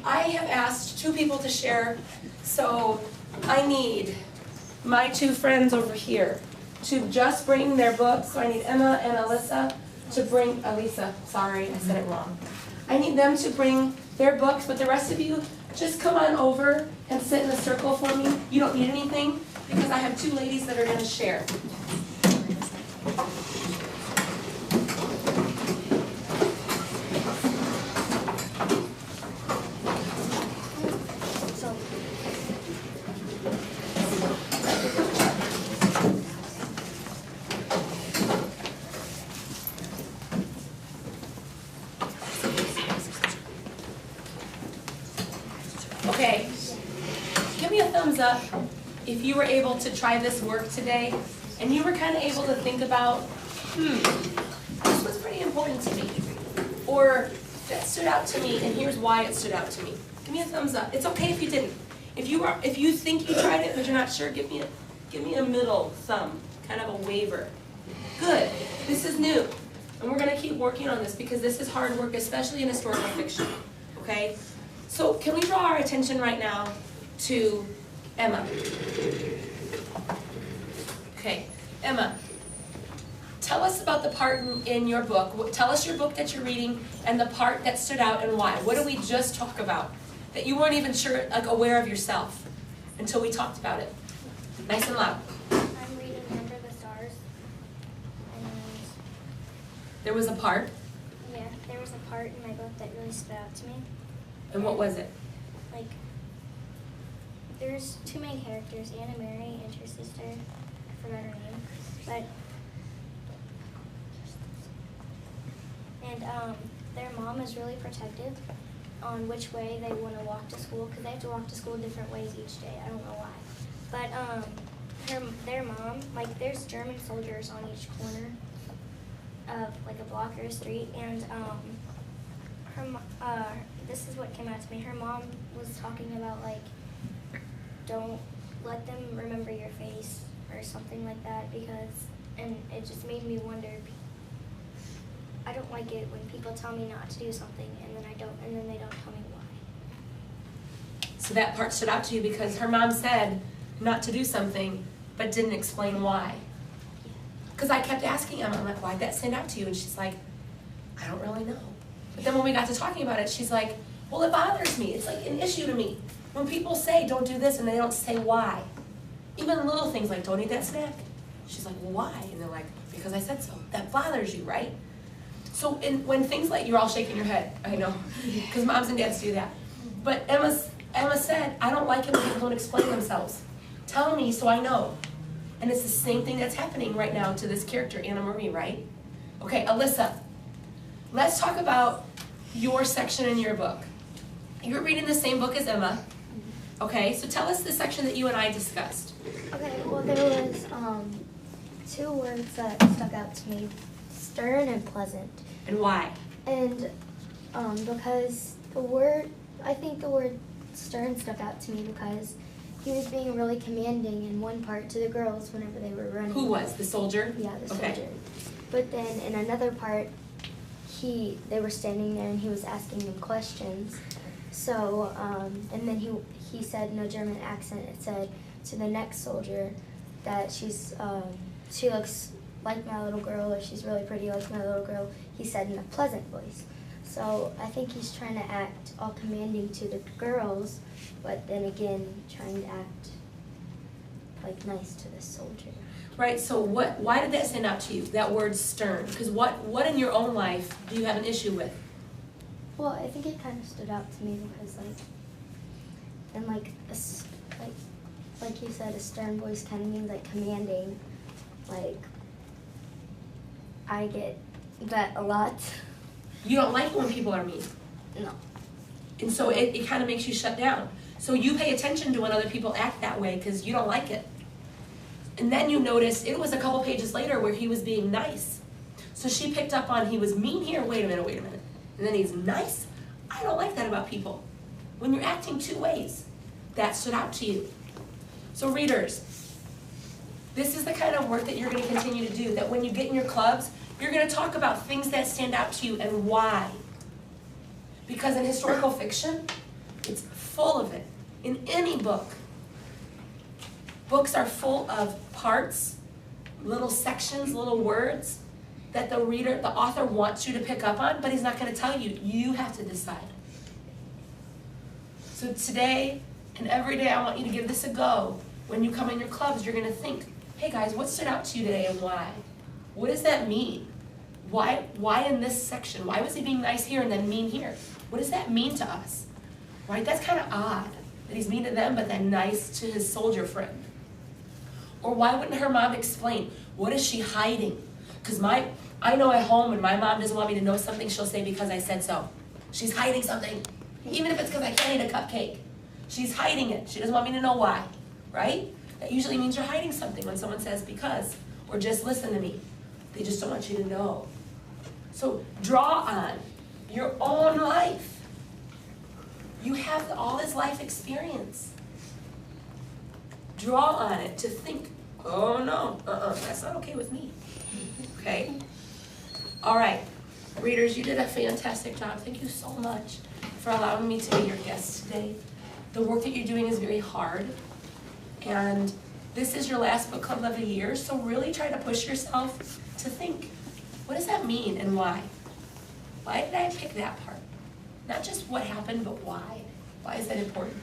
I have asked 2 people to share, so I need my 2 friends over here to just bring their books. So I need Emma and Alyssa to bring, Elisa, sorry, I said it wrong. I need them to bring their books, but the rest of you, just come on over and sit in a circle for me. You don't need anything, because I have 2 ladies that are going to share. Okay, give me a thumbs up if you were able to try this work today and you were kind of able to think about, this was pretty important to me, or that stood out to me and here's why it stood out to me. Give me a thumbs up. It's okay if you didn't. If you think you tried it but you're not sure, give me a middle thumb, kind of a waiver. Good. This is new. And we're going to keep working on this because this is hard work, especially in historical fiction. Okay? So can we draw our attention right now to Emma? Okay, Emma, tell us about the part in your book. Tell us your book that you're reading and the part that stood out and why. What did we just talk about that you weren't even sure, like aware of yourself until we talked about it? Nice and loud. I'm reading Under the Stars. And there was a part. Yeah, there was a part in my book that really stood out to me. And what was it? Like, there's 2 main characters, Anna Mary and her sister. I forgot her name. But, and their mom is really protective on which way they want to walk to school, because they have to walk to school different ways each day. I don't know why. But their mom, like, there's German soldiers on each corner of like a block or a street, and this is what came out to me. Her mom was talking about, like, don't let them remember your face or something like that, because, and it just made me wonder. I don't like it when people tell me not to do something and then they don't tell me why. So that part stood out to you because her mom said not to do something but didn't explain why. Because I kept asking Emma, I'm like, why'd that stand out to you? And she's like, I don't really know. But then when we got to talking about it, she's like, well, it bothers me. It's like an issue to me. When people say don't do this and they don't say why. Even little things like don't eat that snack. She's like, well, why? And they're like, because I said so. That bothers you, right? So when things like, you're all shaking your head, I know, because moms and dads do that. But Emma said, I don't like it when people don't explain themselves. Tell me so I know. And it's the same thing that's happening right now to this character, Anna Marie, right? Okay, Alyssa, let's talk about your section in your book. You're reading the same book as Emma. Okay, so tell us the section that you and I discussed. Okay, well there was 2 words that stuck out to me, stern and pleasant. And why? And because I think the word stern stuck out to me because he was being really commanding in one part to the girls whenever they were running. Who was? The soldier? Yeah, the soldier. Okay. But then in another part, they were standing there and he was asking them questions. So, and then he said in a German accent, it said to the next soldier that she looks like my little girl, or she's really pretty like my little girl. He said in a pleasant voice. So I think he's trying to act all commanding to the girls, but then again trying to act like nice to the soldier. Right, so why did that stand out to you, that word stern? Because what in your own life do you have an issue with? Well, I think it kind of stood out to me because like you said, a stern voice kind of means like commanding. Like, I get that a lot. You don't like it when people are mean. No. And so it kind of makes you shut down. So you pay attention to when other people act that way because you don't like it. And then you notice, it was a couple pages later where he was being nice. So she picked up on he was mean here, wait a minute. And then he's nice? I don't like that about people. When you're acting 2 ways, that stood out to you. So readers, this is the kind of work that you're going to continue to do, that when you get in your clubs, you're going to talk about things that stand out to you and why. Because in historical fiction, It's full of it. In any book. Books are full of parts, little sections, little words that the reader, the author wants you to pick up on, but he's not going to tell you. You have to decide. So today and every day I want you to give this a go. When you come in your clubs, you're going to think, hey guys, what stood out to you today and why? What does that mean? Why in this section? Why was he being nice here and then mean here? What does that mean to us? Right? That's kind of odd that he's mean to them but then nice to his soldier friend. Or why wouldn't her mom explain? What is she hiding? Because I know at home when my mom doesn't want me to know something, she'll say because I said so. She's hiding something. Even if it's because I can't eat a cupcake. She's hiding it. She doesn't want me to know why. Right? That usually means you're hiding something when someone says because, or just listen to me. They just don't want you to know. So draw on your own life. You have all this life experience. Draw on it to think, oh no, that's not okay with me. Okay? All right. Readers, you did a fantastic job. Thank you so much for allowing me to be your guest today. The work that you're doing is very hard. And this is your last book club of the year, so really try to push yourself to think, what does that mean and why? Why did I pick that part? Not just what happened, but why? Why is that important?